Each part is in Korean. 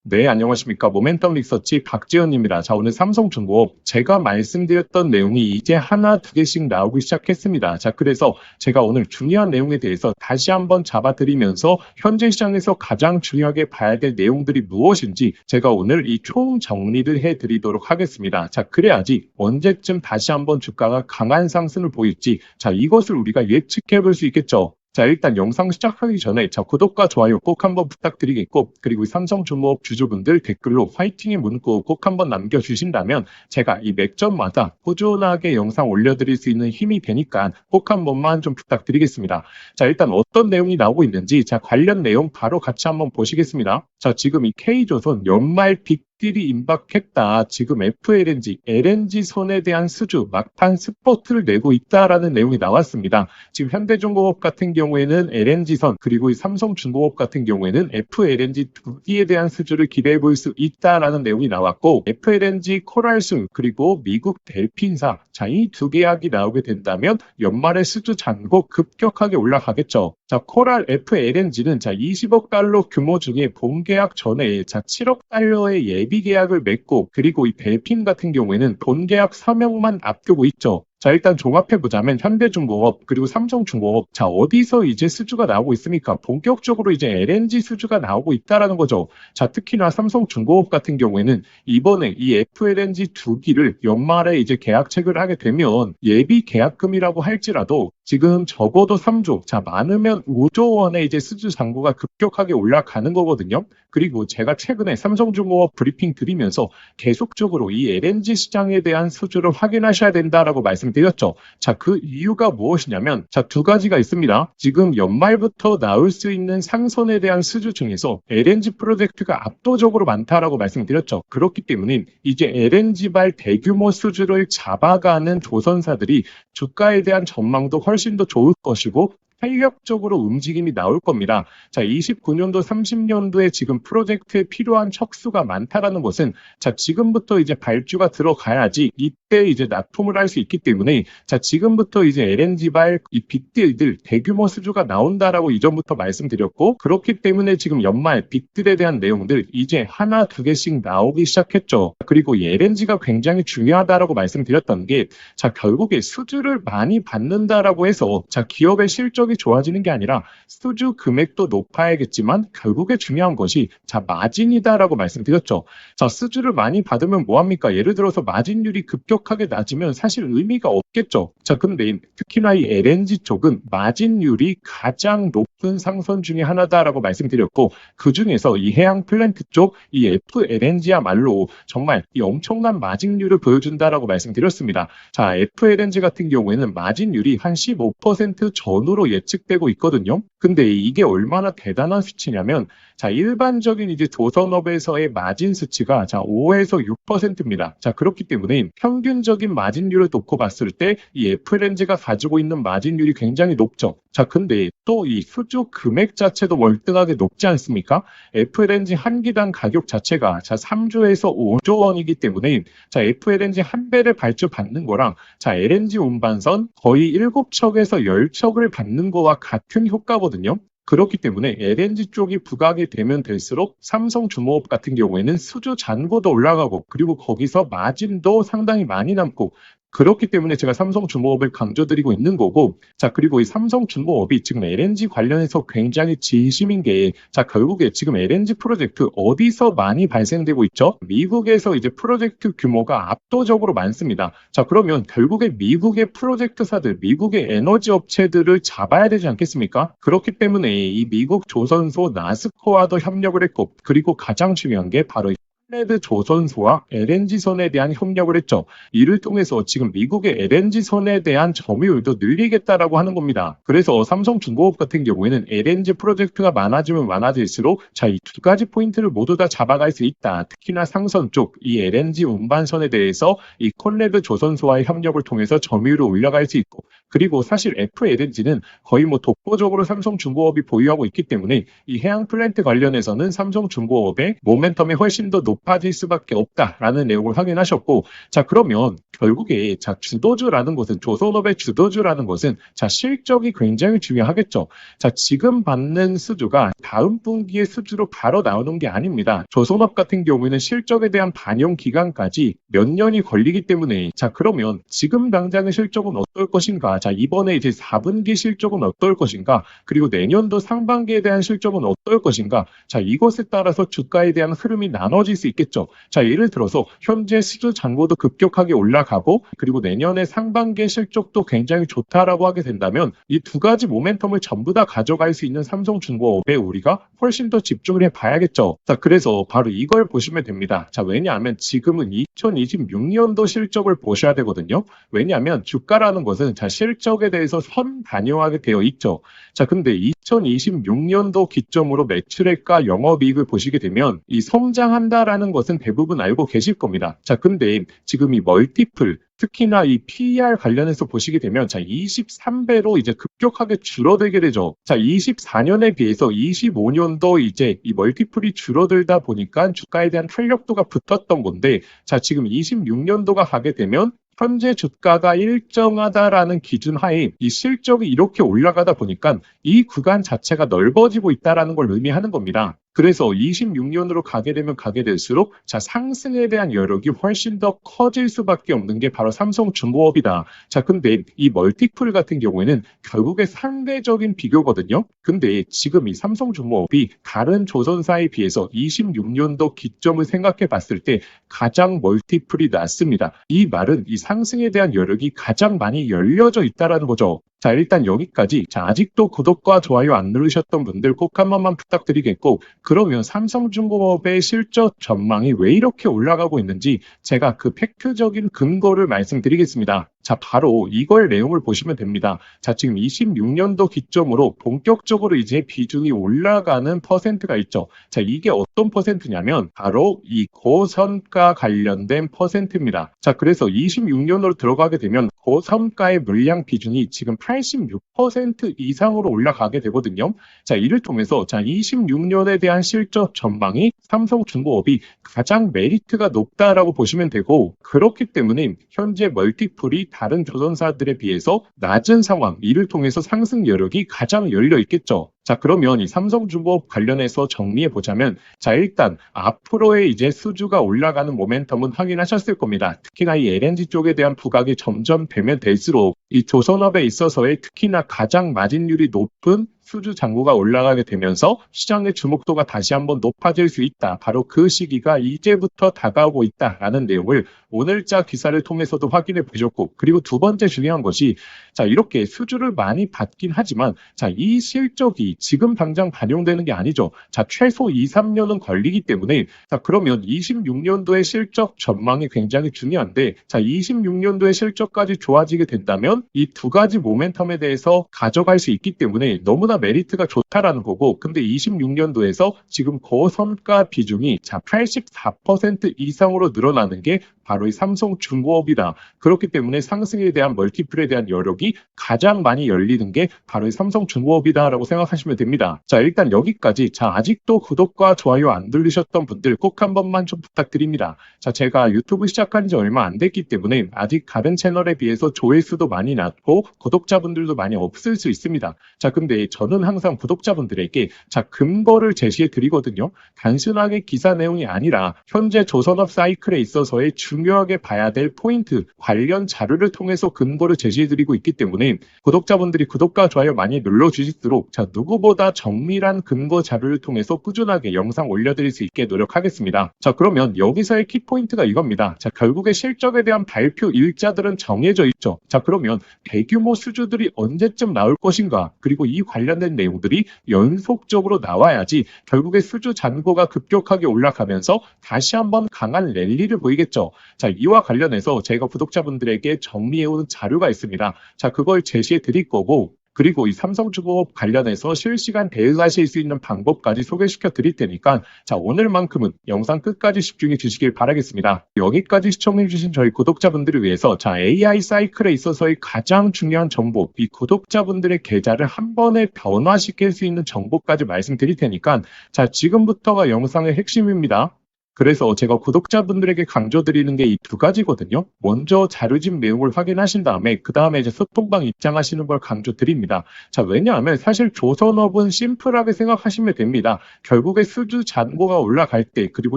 네, 안녕하십니까. 모멘텀 리서치 박지현입니다. 자, 오늘 삼성중공업 제가 말씀드렸던 내용이 이제 하나, 두 개씩 나오기 시작했습니다. 자, 그래서 제가 오늘 중요한 내용에 대해서 다시 한번 잡아드리면서 현재 시장에서 가장 중요하게 봐야 될 내용들이 무엇인지 제가 오늘 이 총 정리를 해드리도록 하겠습니다. 자, 그래야지 언제쯤 다시 한번 주가가 강한 상승을 보일지, 자, 이것을 우리가 예측해 볼 수 있겠죠. 자, 일단 영상 시작하기 전에 구독과 좋아요 꼭 한번 부탁드리겠고, 그리고 삼성중공업 주주분들 댓글로 화이팅의 문구 꼭 한번 남겨주신다면 제가 이 맥점마다 꾸준하게 영상 올려드릴 수 있는 힘이 되니까 꼭 한 번만 좀 부탁드리겠습니다. 자, 일단 어떤 내용이 나오고 있는지 관련 내용 바로 같이 한번 보시겠습니다. 자, 지금 이 K조선 연말 빅딜이 임박했다. 지금 FLNG, LNG 선에 대한 수주, 막판 스포트를 내고 있다라는 내용이 나왔습니다. 지금 현대중공업 같은 경우에는 LNG선, 그리고 이 삼성중공업 같은 경우에는 FLNG 두 기에 대한 수주를 기대해 볼 수 있다라는 내용이 나왔고, FLNG 코랄술, 그리고 미국 델핀사, 자, 이 두 계약이 나오게 된다면 연말에 수주 잔고 급격하게 올라가겠죠. 자, 코랄 FLNG는 20억 달러 규모 중에 본 계약 전에 7억 달러의 예비 계약을 맺고, 그리고 이 델핀 같은 경우에는 본 계약 3억만 앞두고 있죠. 자, 일단 종합해보자면 현대중공업 그리고 삼성중공업, 자, 어디서 이제 수주가 나오고 있습니까? 본격적으로 이제 LNG 수주가 나오고 있다라는 거죠. 자, 특히나 삼성중공업 같은 경우에는 이번에 이 FLNG 두 기를 연말에 이제 계약 체결을 하게 되면 예비 계약금이라고 할지라도 지금 적어도 3조, 자, 많으면 5조 원의 이제 수주 잔고가 급격하게 올라가는 거거든요. 그리고 제가 최근에 삼성중공업 브리핑 드리면서 계속적으로 이 LNG 시장에 대한 수주를 확인하셔야 된다라고 말씀드렸죠. 자, 그 이유가 무엇이냐면, 자, 두 가지가 있습니다. 지금 연말부터 나올 수 있는 상선에 대한 수주 중에서 LNG 프로젝트가 압도적으로 많다라고 말씀드렸죠. 그렇기 때문에 이제 LNG발 대규모 수주를 잡아가는 조선사들이 주가에 대한 전망도 훨씬 더 좋을 것이고 탄력적으로 움직임이 나올 겁니다. 자, 29년도, 30년도에 지금 프로젝트에 필요한 척수가 많다라는 것은, 자, 지금부터 이제 발주가 들어가야지 이때 이제 납품을 할 수 있기 때문에, 자, 지금부터 이제 LNG발 이 빅딜들 대규모 수주가 나온다라고 이전부터 말씀드렸고, 그렇기 때문에 지금 연말 빅딜에 대한 내용들 이제 하나, 두 개씩 나오기 시작했죠. 그리고 이 LNG가 굉장히 중요하다라고 말씀드렸던 게, 자, 결국에 수주를 많이 받는다라고 해서, 자, 기업의 실적이 좋아지는 게 아니라 수주 금액도 높아야겠지만 결국에 중요한 것이, 자, 마진이다라고 말씀드렸죠. 자, 수주를 많이 받으면 뭐합니까? 예를 들어서 마진율이 급격하게 낮으면 사실 의미가 없겠죠. 자, 근데 특히나 이 LNG 쪽은 마진율이 가장 높은 상선 중에 하나다라고 말씀드렸고, 그 중에서 이 해양 플랜트 쪽 이 FLNG야말로 정말 이 엄청난 마진율을 보여준다라고 말씀드렸습니다. 자, FLNG 같은 경우에는 마진율이 한 15% 전후로 예측되고 있거든요. 근데 이게 얼마나 대단한 수치냐면, 자, 일반적인 이제 조선업에서의 마진 수치가 5에서 6%입니다. 자, 그렇기 때문에 평균적인 마진율을 놓고 봤을 때 이 FLNG가 가지고 있는 마진율이 굉장히 높죠. 자, 근데 또 이 수주 금액 자체도 월등하게 높지 않습니까? FLNG 한 기당 가격 자체가 3조에서 5조 원이기 때문에, 자, FLNG 한 배를 발주받는 거랑, 자, LNG 운반선 거의 7척에서 10척을 받는 거와 같은 효과거든요. 그렇기 때문에 LNG 쪽이 부각이 되면 될수록 삼성중공업 같은 경우에는 수주 잔고도 올라가고, 그리고 거기서 마진도 상당히 많이 남고, 그렇기 때문에 제가 삼성중공업을 강조드리고 있는 거고, 자, 그리고 이 삼성중공업이 지금 LNG 관련해서 굉장히 진심인 게, 자, 결국에 지금 LNG 프로젝트 어디서 많이 발생되고 있죠? 미국에서 이제 프로젝트 규모가 압도적으로 많습니다. 자, 그러면 결국에 미국의 프로젝트사들, 미국의 에너지 업체들을 잡아야 되지 않겠습니까? 그렇기 때문에 이 미국 조선소 나스코와도 협력을 했고, 그리고 가장 중요한 게 바로 콘레드 조선소와 LNG선에 대한 협력을 했죠. 이를 통해서 지금 미국의 LNG선에 대한 점유율도 늘리겠다라고 하는 겁니다. 그래서 삼성중공업 같은 경우에는 LNG 프로젝트가 많아지면 많아질수록, 자, 이 두 가지 포인트를 모두 다 잡아갈 수 있다. 특히나 상선 쪽 이 LNG 운반선에 대해서 이 콘레드 조선소와의 협력을 통해서 점유율을 올라갈 수 있고, 그리고 사실 FLNG는 거의 독보적으로 삼성중공업이 보유하고 있기 때문에 이 해양 플랜트 관련해서는 삼성중공업의 모멘텀이 훨씬 더 높 높아질 수밖에 없다라는 내용을 확인하셨고, 자, 그러면 결국에 자, 주도주라는 것은 조선업의 주도주라는 것은 자, 실적이 굉장히 중요하겠죠. 자, 지금 받는 수주가 다음 분기의 수주로 바로 나오는 게 아닙니다. 조선업 같은 경우에는 실적에 대한 반영 기간까지 몇 년이 걸리기 때문에 자, 그러면 지금 당장의 실적은 어떨 것인가? 자, 이번에 이제 4분기 실적은 어떨 것인가? 그리고 내년도 상반기에 대한 실적은 어떨 것인가? 자, 이것에 따라서 주가에 대한 흐름이 나눠질 수 있겠죠. 자, 예를 들어서 현재 수주 잔고도 급격하게 올라가고 그리고 내년에 상반기 실적도 굉장히 좋다라고 하게 된다면 이 두 가지 모멘텀을 전부 다 가져갈 수 있는 삼성중공업에 우리가 훨씬 더 집중을 해봐야겠죠. 자, 그래서 바로 이걸 보시면 됩니다. 자, 왜냐하면 지금은 2026년도 실적을 보셔야 되거든요. 왜냐하면 주가라는 것은 자, 실적에 대해서 선반영하게 되어 있죠. 자, 근데 2026년도 기점으로 매출액과 영업이익을 보시게 되면 이 성장한다라는 것은 대부분 알고 계실 겁니다. 자, 근데 지금 이 멀티플 특히나 이 PER 관련해서 보시게 되면 자, 23배로 이제 급격하게 줄어들게 되죠. 자, 24년에 비해서 25년도 이제 이 멀티플이 줄어들다 보니까 주가에 대한 탄력도가 붙었던 건데 자, 지금 26년도가 가게 되면 현재 주가가 일정하다라는 기준 하에 이 실적이 이렇게 올라가다 보니까 이 구간 자체가 넓어지고 있다라는 걸 의미하는 겁니다. 그래서 26년으로 가게 되면 가게 될수록 자, 상승에 대한 여력이 훨씬 더 커질 수밖에 없는 게 바로 삼성중공업이다. 자, 근데 이 멀티플 같은 경우에는 결국에 상대적인 비교거든요. 근데 지금 이 삼성중공업이 다른 조선사에 비해서 26년도 기점을 생각해 봤을 때 가장 멀티플이 낮습니다. 이 말은 이 상승에 대한 여력이 가장 많이 열려져 있다라는 거죠. 자, 일단 여기까지. 자, 아직도 구독과 좋아요 안 누르셨던 분들 꼭 한 번만 부탁드리겠고, 그러면 삼성중공업의 실적 전망이 왜 이렇게 올라가고 있는지 제가 그 팩트적인 근거를 말씀드리겠습니다. 자, 바로 이걸 내용을 보시면 됩니다. 자, 지금 26년도 기점으로 본격적으로 이제 비중이 올라가는 퍼센트가 있죠. 자, 이게 어떤 퍼센트냐면 바로 이 고선가 관련된 퍼센트입니다. 자, 그래서 26년으로 들어가게 되면 고선가의 물량 비중이 지금 86% 이상으로 올라가게 되거든요. 자, 이를 통해서 자, 26년에 대한 실적 전망이 삼성중공업이 가장 메리트가 높다라고 보시면 되고, 그렇기 때문에 현재 멀티플이 다른 조선사들에 비해서 낮은 상황, 이를 통해서 상승 여력이 가장 열려 있겠죠. 자, 그러면 이 삼성중공업 관련해서 정리해 보자면 자, 일단 앞으로의 이제 수주가 올라가는 모멘텀은 확인하셨을 겁니다. 특히나 이 LNG 쪽에 대한 부각이 점점 되면 될수록 이 조선업에 있어서의 특히나 가장 마진율이 높은 수주 잔고가 올라가게 되면서 시장의 주목도가 다시 한번 높아질 수 있다. 바로 그 시기가 이제부터 다가오고 있다라는 내용을 오늘자 기사를 통해서도 확인해 보셨고, 그리고 두 번째 중요한 것이 자, 이렇게 수주를 많이 받긴 하지만 자, 이 실적이 지금 당장 반영되는 게 아니죠. 자, 최소 2, 3년은 걸리기 때문에 자, 그러면 26년도의 실적 전망이 굉장히 중요한데 자, 26년도의 실적까지 좋아지게 된다면 이 두 가지 모멘텀에 대해서 가져갈 수 있기 때문에 너무나 메리트가 좋다라는 거고, 근데 26년도에서 지금 고선가 비중이 자, 84% 이상으로 늘어나는 게 바로 이 삼성중공업이다. 그렇기 때문에 상승에 대한 멀티플에 대한 여력이 가장 많이 열리는 게 바로 이 삼성중공업이다라고 생각하시면 됩니다. 자, 일단 여기까지. 자, 아직도 구독과 좋아요 안 누르셨던 분들 꼭 한 번만 좀 부탁드립니다. 자, 제가 유튜브 시작한 지 얼마 안 됐기 때문에 아직 다른 채널에 비해서 조회수도 많이 낮고 구독자분들도 많이 없을 수 있습니다. 자, 근데 저는 항상 구독자분들에게 자, 근거를 제시해 드리거든요. 단순하게 기사 내용이 아니라 현재 조선업 사이클에 있어서의 중요하게 봐야 될 포인트, 관련 자료를 통해서 근거를 제시해 드리고 있기 때문에 구독자분들이 구독과 좋아요 많이 눌러주실수록 자, 누구보다 정밀한 근거 자료를 통해서 꾸준하게 영상 올려드릴 수 있게 노력하겠습니다. 자, 그러면 여기서의 키포인트가 이겁니다. 자, 결국에 실적에 대한 발표 일자들은 정해져 있죠. 자, 그러면 대규모 수주들이 언제쯤 나올 것인가, 그리고 이 관련된 내용들이 연속적으로 나와야지 결국에 수주 잔고가 급격하게 올라가면서 다시 한번 강한 랠리를 보이겠죠. 자, 이와 관련해서 제가 구독자분들에게 정리해온 자료가 있습니다. 자, 그걸 제시해 드릴 거고, 그리고 이 삼성중공업 관련해서 실시간 대응하실 수 있는 방법까지 소개시켜 드릴 테니까 자, 오늘만큼은 영상 끝까지 집중해 주시길 바라겠습니다. 여기까지 시청해 주신 저희 구독자분들을 위해서 자, AI 사이클에 있어서의 가장 중요한 정보, 이 구독자분들의 계좌를 한 번에 변화시킬 수 있는 정보까지 말씀드릴 테니까 자, 지금부터가 영상의 핵심입니다. 그래서 제가 구독자분들에게 강조드리는 게 이 두 가지거든요. 먼저 자료집 내용을 확인하신 다음에 그 다음에 이제 소통방 입장하시는 걸 강조드립니다. 자, 왜냐하면 사실 조선업은 심플하게 생각하시면 됩니다. 결국에 수주 잔고가 올라갈 때 그리고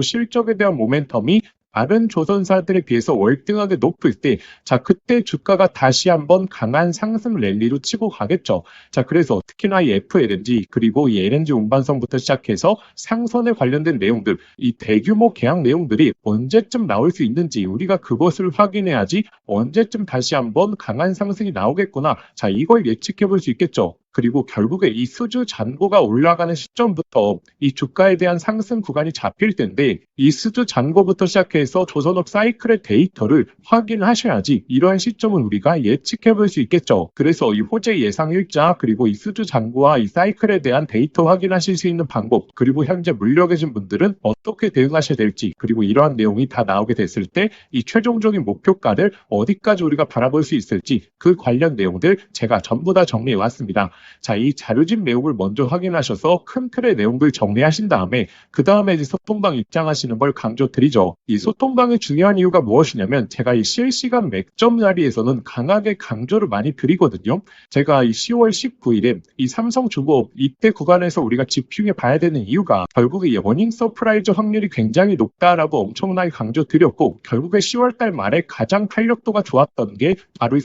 실적에 대한 모멘텀이 다른 조선사들에 비해서 월등하게 높을 때, 자, 그때 주가가 다시 한번 강한 상승 랠리로 치고 가겠죠. 자, 그래서 특히나 이 FLNG, 그리고 이 LNG 운반선부터 시작해서 상선에 관련된 내용들, 이 대규모 계약 내용들이 언제쯤 나올 수 있는지 우리가 그것을 확인해야지 언제쯤 다시 한번 강한 상승이 나오겠구나. 자, 이걸 예측해 볼 수 있겠죠. 그리고 결국에 이 수주 잔고가 올라가는 시점부터 이 주가에 대한 상승 구간이 잡힐 텐데 이 수주 잔고부터 시작해서 조선업 사이클의 데이터를 확인하셔야지 이러한 시점을 우리가 예측해 볼 수 있겠죠. 그래서 이 호재 예상 일자 그리고 이 수주 잔고와 이 사이클에 대한 데이터 확인하실 수 있는 방법 그리고 현재 물려 계신 분들은 어떻게 대응하셔야 될지 그리고 이러한 내용이 다 나오게 됐을 때 이 최종적인 목표가를 어디까지 우리가 바라볼 수 있을지 그 관련 내용들 제가 전부 다 정리해 왔습니다. 자, 이 자료집 내용을 먼저 확인하셔서 큰 틀의 내용들 정리하신 다음에 그 다음에 이제 소통방 입장하시는 걸 강조드리죠. 이 소통방의 중요한 이유가 무엇이냐면 제가 이 실시간 맥점 자리에서는 강하게 강조를 많이 드리거든요. 제가 이 10월 19일에 이 삼성중공업 이때 구간에서 우리가 집중해 봐야 되는 이유가 결국에 이 워닝 서프라이즈 확률이 굉장히 높다라고 엄청나게 강조드렸고 결국에 10월달 말에 가장 탄력도가 좋았던 게 바로 이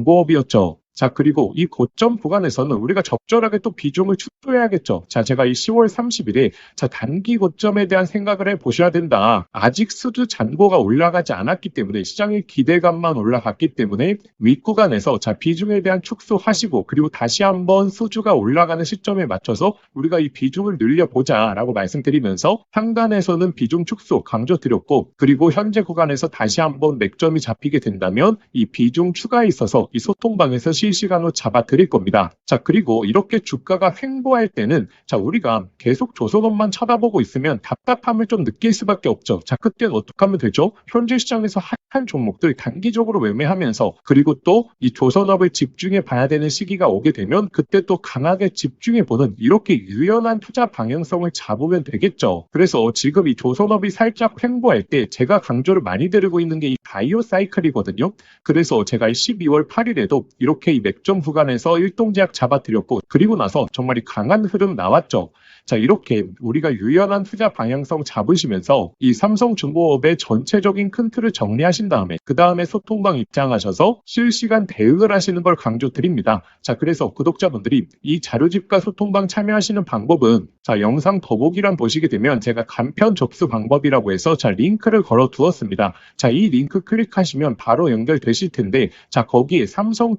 삼성중공업이었죠. 자, 그리고 이 고점 구간에서는 우리가 적절하게 또 비중을 축소해야겠죠. 자, 제가 이 10월 30일에 자, 단기 고점에 대한 생각을 해보셔야 된다. 아직 수주 잔고가 올라가지 않았기 때문에 시장의 기대감만 올라갔기 때문에 윗구간에서 자, 비중에 대한 축소하시고 그리고 다시 한번 수주가 올라가는 시점에 맞춰서 우리가 이 비중을 늘려보자 라고 말씀드리면서 상단에서는 비중 축소 강조드렸고 그리고 현재 구간에서 다시 한번 맥점이 잡히게 된다면 이 비중 추가에 있어서 이 소통방에서 실시간으로 잡아 드릴 겁니다. 자, 그리고 이렇게 주가가 횡보할 때는 자, 우리가 계속 조선업만 쳐다보고 있으면 답답함을 좀 느낄 수밖에 없죠. 자, 그때는 어떻게 하면 되죠? 현재 시장에서 핫한 종목들 단기적으로 매매하면서 그리고 또 이 조선업을 집중해 봐야 되는 시기가 오게 되면 그때 또 강하게 집중해 보는 이렇게 유연한 투자 방향성을 잡으면 되겠죠. 그래서 지금 이 조선업이 살짝 횡보할 때 제가 강조를 많이 드리고 있는 게 이 바이오 사이클이거든요. 그래서 제가 12월 8일에도 이렇게 이 맥점 구간에서 일동제약 잡아드렸고 그리고 나서 정말 강한 흐름 나왔죠. 자, 이렇게 우리가 유연한 투자 방향성 잡으시면서 이 삼성중공업의 전체적인 큰 틀을 정리하신 다음에 그 다음에 소통방 입장하셔서 실시간 대응을 하시는 걸 강조드립니다. 자, 그래서 구독자분들이 이 자료집과 소통방 참여하시는 방법은 자, 영상 더보기란 보시게 되면 제가 간편 접수 방법이라고 해서 자, 링크를 걸어 두었습니다. 자, 이 링크 클릭하시면 바로 연결되실 텐데 자, 거기에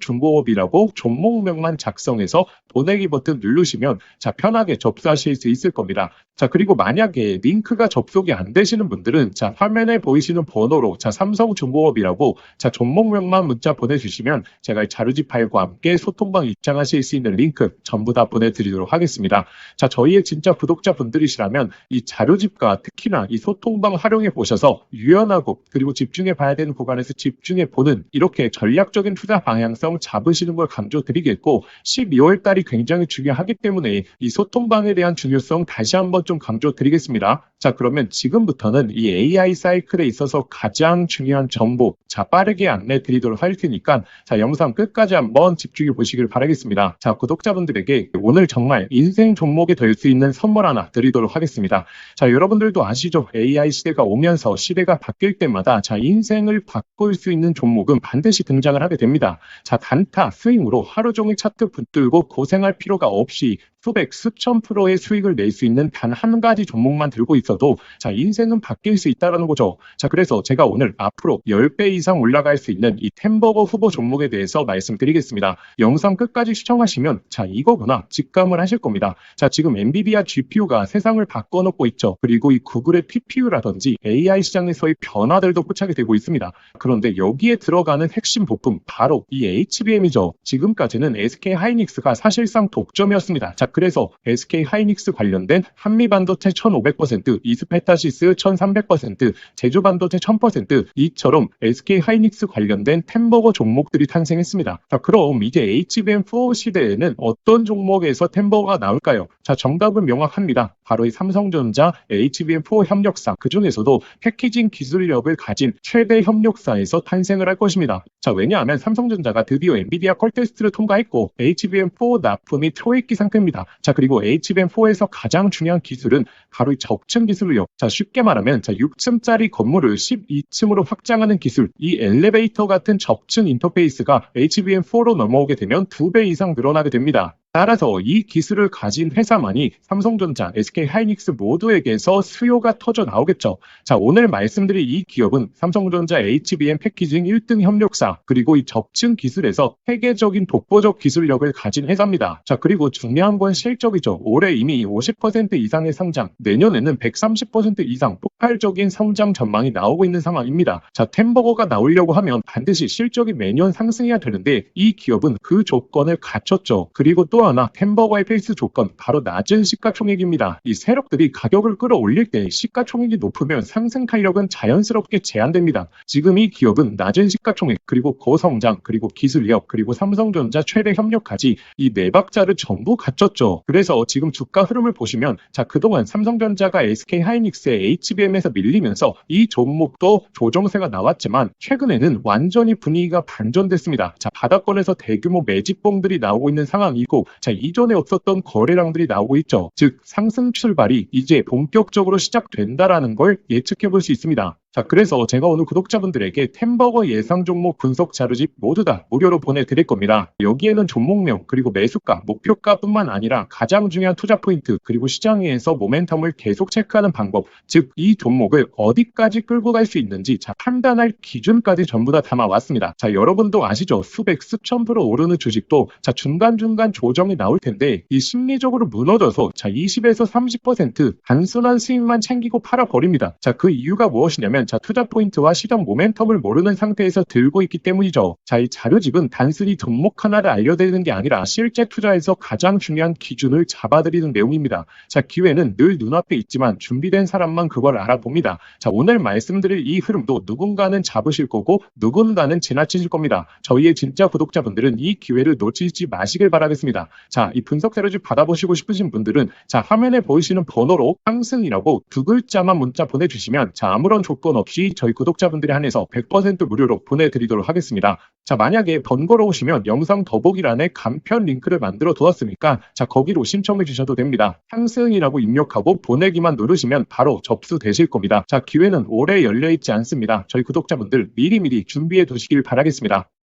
삼성중공업이라고 종목명만 작성해서 보내기 버튼 누르시면 자, 편하게 접수하실 수 있을 겁니다. 자, 그리고 만약에 링크가 접속이 안 되시는 분들은 자, 화면에 보이시는 번호로 자, 삼성중공업이라고 자, 종목명만 문자 보내주시면 제가 자료집 파일과 함께 소통방 입장하실 수 있는 링크 전부 다 보내드리도록 하겠습니다. 자, 저희의 진짜 구독자분들이시라면 이 자료집과 특히나 이 소통방 활용해 보셔서 유연하고 그리고 집중해 봐야 되는 구간에서 집중해 보는 이렇게 전략적인 투자 방향성 잡으시는 걸 강조드리겠고 12월 달이 굉장히 중요하기 때문에 이 소통방에 대한 중요성 다시 한번 좀 강조드리겠습니다. 자, 그러면 지금부터는 이 AI 사이클에 있어서 가장 중요한 정보 자, 빠르게 안내 드리도록 할 테니까 자, 영상 끝까지 한번 집중해 보시길 바라겠습니다. 자, 구독자분들에게 오늘 정말 인생 종목이 될 수 있는 선물 하나 드리도록 하겠습니다. 자, 여러분들도 아시죠? AI 시대가 오면서 시대가 바뀔 때마다 자, 인생을 바꿀 수 있는 종목은 반드시 등장을 하게 됩니다. 자, 단타 스윙으로 하루 종일 차트 붙들고 고생할 필요가 없이 수백, 수천 프로의 수익을 낼 수 있는 단 한 가지 종목만 들고 있어도 자, 인생은 바뀔 수 있다는 거죠. 자, 그래서 제가 오늘 앞으로 10배 이상 올라갈 수 있는 이 템버거 후보 종목에 대해서 말씀드리겠습니다. 영상 끝까지 시청하시면 자, 이거구나 직감을 하실 겁니다. 자, 지금 엔비디아 GPU가 세상을 바꿔놓고 있죠. 그리고 이 구글의 TPU라든지 AI 시장에서의 변화들도 포착이 되고 있습니다. 그런데 여기에 들어가는 핵심 부품 바로 이 HBM이죠. 지금까지는 SK 하이닉스가 사실상 독점이었습니다. 자, 그래서 SK 하이닉스 관련된 한미반도체 1500%, 이스페타시스 1300%, 제주반도체 1000%, 이처럼 SK하이닉스 관련된 템버거 종목들이 탄생했습니다. 자, 그럼 이제 HBM4 시대에는 어떤 종목에서 템버거가 나올까요? 자, 정답은 명확합니다. 바로 이 삼성전자 HBM4 협력사, 그 중에서도 패키징 기술력을 가진 최대 협력사에서 탄생을 할 것입니다. 자, 왜냐하면 삼성전자가 드디어 엔비디아 퀄 테스트를 통과했고 HBM4 납품이 초읽기 상태입니다. 자, 그리고 HBM4에서 가장 중요한 기술은 바로 이 적층 기술력. 자, 쉽게 말하면 6층짜리 건물을 12층으로 확장하는 기술, 이 엘리베이터 같은 적층 인터페이스가 HBM4로 넘어오게 되면 2배 이상 늘어나게 됩니다. 따라서 이 기술을 가진 회사만이 삼성전자, SK하이닉스 모두에게서 수요가 터져 나오겠죠. 자, 오늘 말씀드릴 이 기업은 삼성전자 HBM 패키징 1등 협력사, 그리고 이 적층 기술에서 세계적인 독보적 기술력을 가진 회사입니다. 자, 그리고 중요한 건 실적이죠. 올해 이미 50% 이상의 성장, 내년에는 130% 이상 폭발적인 성장 전망이 나오고 있는 상황입니다. 자, 템버거가 나오려고 하면 반드시 실적이 매년 상승해야 되는데 이 기업은 그 조건을 갖췄죠. 그리고 또 하나 템버거의 필수 조건, 바로 낮은 시가총액입니다. 이 세력들이 가격을 끌어올릴 때 시가총액이 높으면 상승 탄력은 자연스럽게 제한됩니다. 지금 이 기업은 낮은 시가총액, 그리고 고성장, 그리고 기술력, 그리고 삼성전자 최대 협력까지 이 네 박자를 전부 갖췄죠. 그래서 지금 주가 흐름을 보시면 자, 그동안 삼성전자가 SK하이닉스의 HBM에서 밀리면서 이 종목도 조정세가 나왔지만 최근에는 완전히 분위기가 반전됐습니다. 자, 바닥권에서 대규모 매집봉들이 나오고 있는 상황이고, 자, 이전에 없었던 거래량들이 나오고 있죠. 즉, 상승 출발이 이제 본격적으로 시작된다라는 걸 예측해 볼 수 있습니다. 자, 그래서 제가 오늘 구독자분들에게 템버거 예상 종목 분석 자료집 모두 다 무료로 보내드릴 겁니다. 여기에는 종목명, 그리고 매수가, 목표가뿐만 아니라 가장 중요한 투자 포인트, 그리고 시장에서 모멘텀을 계속 체크하는 방법, 즉 이 종목을 어디까지 끌고 갈 수 있는지 판단할 기준까지 전부 다 담아왔습니다. 자, 여러분도 아시죠? 수백, 수천 프로 오르는 주식도 중간중간 조정이 나올 텐데 이 심리적으로 무너져서 20에서 30% 단순한 수익만 챙기고 팔아버립니다. 자, 그 이유가 무엇이냐면 투자 포인트와 시장 모멘텀을 모르는 상태에서 들고 있기 때문이죠. 자, 이 자료집은 단순히 종목 하나를 알려드리는 게 아니라 실제 투자에서 가장 중요한 기준을 잡아드리는 내용입니다. 자, 기회는 늘 눈앞에 있지만 준비된 사람만 그걸 알아봅니다. 자, 오늘 말씀드릴 이 흐름도 누군가는 잡으실 거고 누군가는 지나치실 겁니다. 저희의 진짜 구독자분들은 이 기회를 놓치지 마시길 바라겠습니다. 자, 이 분석 자료집 받아보시고 싶으신 분들은 화면에 보이시는 번호로 상승이라고 두 글자만 문자 보내주시면 아무런 조건 없이 저희 구독자분들에 한해서 100% 무료로 보내드리도록 하겠습니다. 자, 만약에 번거로우시면 영상 더보기란에 간편 링크를 만들어 두었으니까 거기로 신청해 주셔도 됩니다. 상승이라고 입력하고 보내기만 누르시면 바로 접수되실 겁니다. 자, 기회는 오래 열려있지 않습니다. 저희 구독자분들 미리미리 준비해 두시길 바라겠습니다.